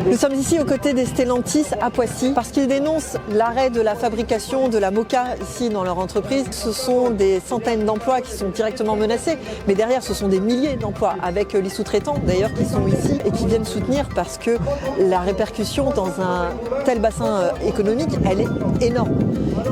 Nous sommes ici aux côtés des Stellantis à Poissy parce qu'ils dénoncent l'arrêt de la fabrication de la Moka ici dans leur entreprise. Ce sont des centaines d'emplois qui sont directement menacés, mais derrière ce sont des milliers d'emplois avec les sous-traitants d'ailleurs qui sont ici et qui viennent soutenir parce que la répercussion dans un tel bassin économique, elle est énorme.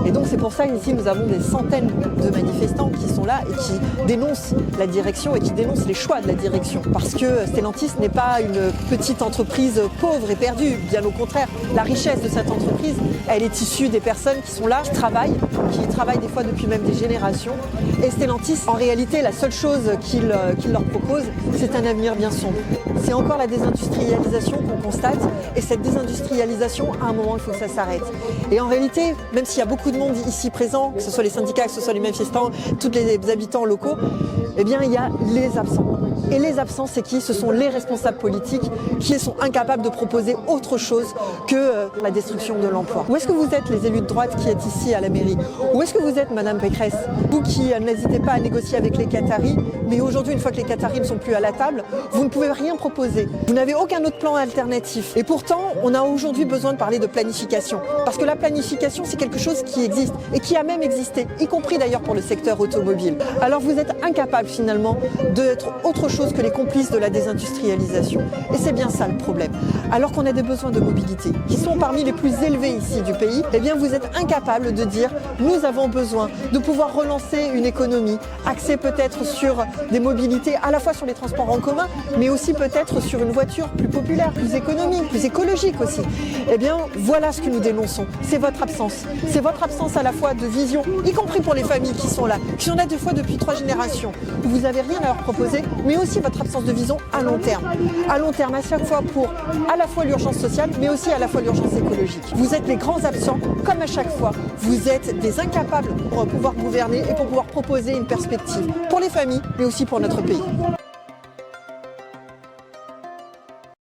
Et donc c'est pour ça qu'ici nous avons des centaines de manifestants qui sont là et qui dénoncent la direction et qui dénoncent les choix de la direction. Parce que Stellantis n'est pas une petite entreprise pauvre et perdue, bien au contraire. La richesse de cette entreprise, elle est issue des personnes qui sont là, qui travaillent des fois depuis même des générations. Et Stellantis, en réalité, la seule chose qu'il leur propose, c'est un avenir bien sombre. C'est encore la désindustrialisation qu'on constate. Et cette désindustrialisation, à un moment, il faut que ça s'arrête. Et en réalité, même s'il y a beaucoup de monde ici présent, que ce soit les syndicats, que ce soit les manifestants, tous les habitants locaux, eh bien, il y a les absents. Et les absents, c'est qui? Ce sont les responsables politiques qui sont incapables de proposer autre chose que la destruction de l'emploi. Où est-ce que vous êtes, les élus de droite qui êtes ici à la mairie? Où est-ce que vous êtes, Madame Pécresse? Vous qui n'hésitez pas à négocier avec les Qataris, mais aujourd'hui, une fois que les Qataris ne sont plus à la table, vous ne pouvez rien proposer. Vous n'avez aucun autre plan alternatif. Et pourtant, on a aujourd'hui besoin de parler de planification. Parce que la planification, c'est quelque chose qui existe et qui a même existé, y compris d'ailleurs pour le secteur automobile. Alors vous êtes incapable finalement d'être autre chose que les complices de la désindustrialisation. Et c'est bien ça le problème. Alors qu'on a des besoins de mobilité qui sont parmi les plus élevés ici du pays, eh bien vous êtes incapable de dire nous avons besoin de pouvoir relancer une économie, axée peut-être sur des mobilités à la fois sur les transports en commun, mais aussi peut-être sur une voiture plus populaire, plus économique, plus écologique aussi. Eh bien voilà ce que nous dénonçons. C'est votre absence. C'est votre absence à la fois de vision, y compris pour les familles qui sont là, qui sont là des fois depuis 3 générations, où vous n'avez rien à leur proposer, mais aussi votre absence de vision à long terme. À long terme, à chaque fois pour à la fois l'urgence sociale, mais aussi à la fois l'urgence écologique. Vous êtes les grands absents, comme à chaque fois. Vous êtes des incapables pour pouvoir gouverner et pour pouvoir proposer une perspective pour les familles, mais aussi pour notre pays.